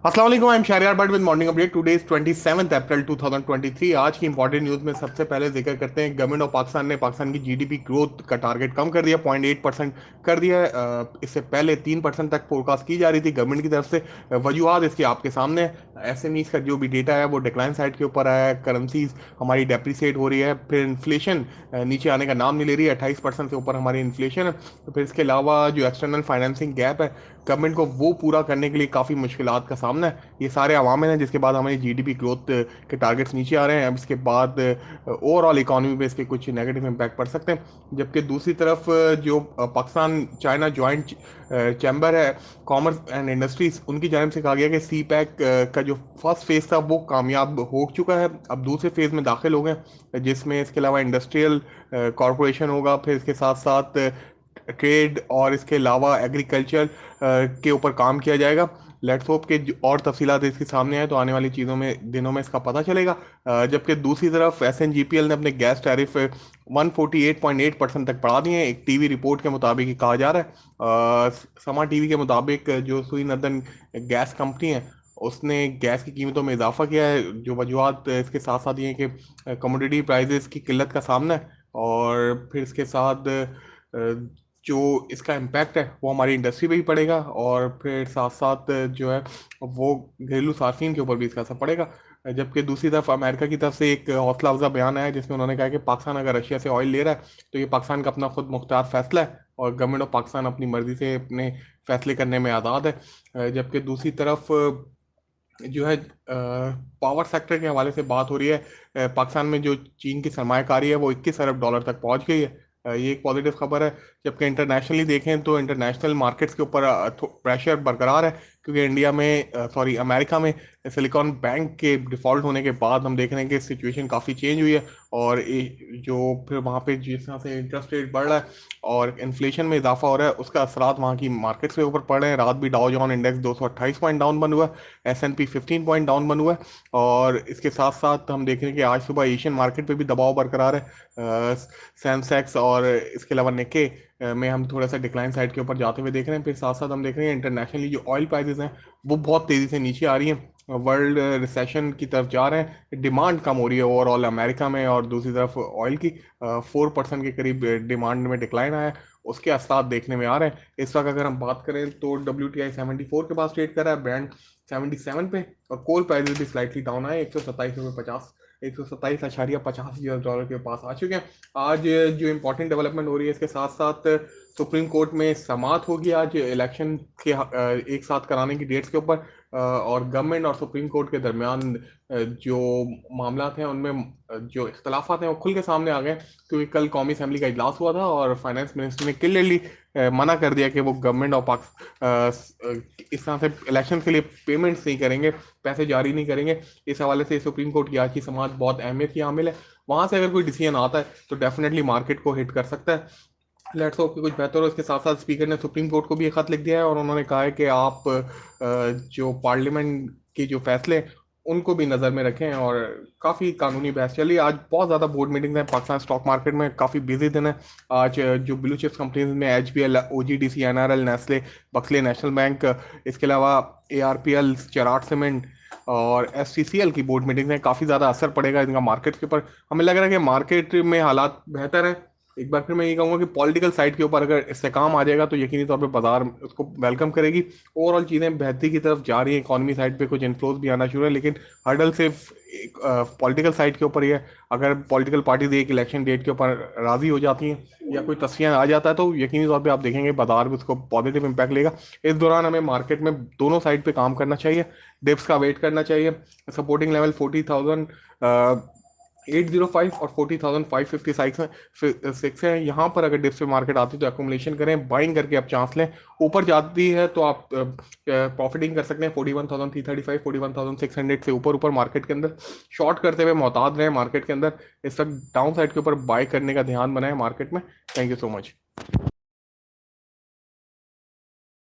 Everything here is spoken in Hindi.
अस्सलाम वालेकुम, I am Shahriyar but with morning update. Today is 27 April 2023। आज की इंपॉर्टेंट न्यूज़ में सबसे पहले जिक्र करते हैं, गवर्नमेंट ऑफ पाकिस्तान ने पाकिस्तान की जीडीपी ग्रोथ का टारगेट कम कर दिया, 0.8% कर दिया है। इससे पहले 3% तक फोरकास्ट की जा रही थी गवर्नमेंट की तरफ से। वजूहत इसके आपके सामने है। एसएमईज का जो भी डेटा है वो डिक्लाइन साइड के ऊपर आया है, करेंसीज हमारी डेप्रिसिएट हो रही है, फिर इन्फ्लेशन नीचे आने का नाम नहीं ले रही है, 28% से ऊपर हमारी इन्फ्लेशन है। तो फिर इसके अलावा जो एक्सटर्नल फाइनेंसिंग गैप है गवर्नमेंट को वो पूरा करने के लिए काफ़ी मुश्किलात का सामना है। ये सारे अवामिल हैं जिसके बाद हमारी जीडीपी ग्रोथ के टारगेट्स नीचे आ रहे हैं। अब इसके बाद ओवरऑल इकोनॉमी पे इसके कुछ नेगेटिव इम्पैक्ट पड़ सकते हैं। जबकि दूसरी तरफ जो पाकिस्तान चाइना जॉइंट चैम्बर है कॉमर्स एंड इंडस्ट्रीज, उनकी जानिब से कहा गया कि सी पैक का जो फर्स्ट फेज़ था वो कामयाब हो चुका है। अब दूसरे फेज़ में दाखिल हो गए जिसमें इसके अलावा इंडस्ट्रियल कॉरपोरेशन होगा, फिर इसके साथ साथ ट्रेड और इसके अलावा एग्रीकल्चर के ऊपर काम किया जाएगा। लेट्स होप के और तफसीलात इसके सामने आए तो आने वाली चीज़ों में दिनों में इसका पता चलेगा। जबकि दूसरी तरफ एसएनजीपीएल ने अपने गैस टैरिफ 148.8% तक बढ़ा दिए हैं, एक टीवी रिपोर्ट के मुताबिक ही कहा जा रहा है। समा टीवी के मुताबिक जो सुई नदन गैस कंपनी है उसने गैस की कीमतों में इजाफा किया है। जो वजूहत इसके साथ साथ ये हैं कि कमोडिटी प्राइजेस की किल्लत का सामना है, और फिर इसके साथ जो इसका इम्पैक्ट है वो हमारी इंडस्ट्री पे भी पड़ेगा, और फिर साथ साथ जो है वो घरेलू सार्फिन के ऊपर भी इसका असर पड़ेगा। जबकि दूसरी तरफ अमेरिका की तरफ से एक हौसला अफजा बयान आया जिसमें उन्होंने कहा कि पाकिस्तान अगर रशिया से ऑयल ले रहा है तो ये पाकिस्तान का अपना खुद मुख्तार फैसला है, और गवर्नमेंट ऑफ पाकिस्तान अपनी मर्जी से अपने फैसले करने में आज़ाद है। जबकि दूसरी तरफ जो है पावर सेक्टर के हवाले से बात हो रही है। पाकिस्तान में जो चीन की सरमायाकारी है वो 21 अरब डॉलर तक पहुंच गई है। ये एक पॉजिटिव खबर है। जबकि इंटरनेशनली देखें तो इंटरनेशनल मार्केट्स के ऊपर प्रेशर बरकरार है, क्योंकि इंडिया में सॉरी अमेरिका में सिलिकॉन बैंक के डिफ़ॉल्ट होने के बाद हम देख रहे हैं कि सिचुएशन काफ़ी चेंज हुई है, और जो फिर वहाँ पे जिस तरह से इंटरेस्ट रेट बढ़ रहा है और इन्फ्लेशन में इजाफा हो रहा है उसका असरात वहाँ की मार्केट्स के ऊपर पड़ रहे हैं। रात भी डाउ जॉन इंडेक्स 228 पॉइंट डाउन बन हुआ है, S&P 15 पॉइंट डाउन बन हुआ है। और इसके साथ साथ हम देख रहे हैं कि आज सुबह एशियन मार्केट पे भी दबाव बरकरार है। सेंसेक्स और इसके अलावा निके में हम थोड़ा सा डिक्लाइन साइड के ऊपर जाते हुए देख रहे हैं। फिर साथ साथ हम देख रहे हैं इंटरनेशनली जो ऑयल प्राइसेस हैं वो बहुत तेज़ी से नीचे आ रही हैं, वर्ल्ड रिसेशन की तरफ जा रहे हैं, डिमांड कम हो रही है ओवरऑल अमेरिका में, और दूसरी तरफ ऑयल की 4% के करीब डिमांड में डिक्लाइन आया है, उसके असरात देखने में आ रहे हैं। इस वक्त अगर हम बात करें तो WTI 74 के पास ट्रेड कर रहा है, ब्रांड 77 पे, और कोल प्राइसेस भी स्लाइटली डाउन आए, 127 रुपये 50, 127.50 US डॉलर के पास आ चुके हैं। आज जो इंपॉर्टेंट डेवलपमेंट हो रही है इसके साथ साथ सुप्रीम कोर्ट में समाअत होगी आज इलेक्शन के एक साथ कराने की डेट्स के ऊपर, और गवर्नमेंट और सुप्रीम कोर्ट के दरमियान जो मामला हैं उनमें जो इख्तलाफात हैं वो खुल के सामने आ गए, क्योंकि कल कौमी असम्बली का इजलास हुआ था और फाइनेंस मिनिस्टर ने क्लियरली मना कर दिया कि वो गवर्नमेंट और इस तरह से इलेक्शन के लिए पेमेंट्स नहीं करेंगे, पैसे जारी नहीं करेंगे। इस हवाले से सुप्रीम कोर्ट की आज की समाअत बहुत अहमियत की हामिल है। वहाँ से अगर कोई डिसीजन आता है तो डेफिनेटली मार्केट को हिट कर सकता है। लेट्स होप कि कुछ बेहतर हो। इसके साथ साथ स्पीकर ने सुप्रीम कोर्ट को भी एक खत लिख दिया है, और उन्होंने कहा है कि आप जो पार्लियामेंट के जो फैसले हैं, उनको भी नज़र में रखें। और काफ़ी कानूनी बहस चली आज, बहुत ज़्यादा बोर्ड मीटिंग्स हैं पाकिस्तान स्टॉक मार्केट में, काफ़ी बिजी दिन है आज। जो ब्लू चिप्स कंपनीज में HBL, OGDC, NRL, नेस्ले, बक्सले नेशनल बैंक, इसके अलावा ARPL, चराट सीमेंट और SCCL की बोर्ड मीटिंग्स हैं, काफ़ी ज़्यादा असर पड़ेगा इनका मार्केट के ऊपर। हमें लग रहा है कि मार्केट में हालात बेहतर है। एक बार फिर मैं ये कहूँगा कि पॉलिटिकल साइड के ऊपर अगर इस्तेकाम आ जाएगा तो यकीनी तौर पे बाजार उसको वेलकम करेगी। ओवरऑल चीज़ें बेहतरी की तरफ जा रही हैं, इकॉनमी साइड पे कुछ इन्फ्लोज भी आना शुरू है, लेकिन हर्डल सिर्फ पॉलिटिकल साइड के ऊपर ही है। अगर पॉलिटिकल पार्टीज एक इलेक्शन डेट के ऊपर राजी हो जाती हैं या कोई तस्वीर आ जाता है तो यकीनी तौर पे आप देखेंगे बाजार में उसको पॉजिटिव इंपैक्ट लेगा। इस दौरान हमें मार्केट में दोनों साइड पे काम करना चाहिए, डिप्स का वेट करना चाहिए। सपोर्टिंग लेवल 40,805 और 40,556 में 6 है। यहाँ पर अगर डिप्स पे मार्केट आती है तो एकोमुलेशन करें, बाइंग करके आप चांस लें। ऊपर जाती है तो आप प्रॉफिटिंग कर सकते हैं 41,335, 41,600 से ऊपर ऊपर मार्केट के अंदर शॉर्ट करते हुए मोहतात रहें मार्केट के अंदर। इस वक्त डाउन साइड के ऊपर बाय करने का ध्यान बनाएं मार्केट में। Thank you so much.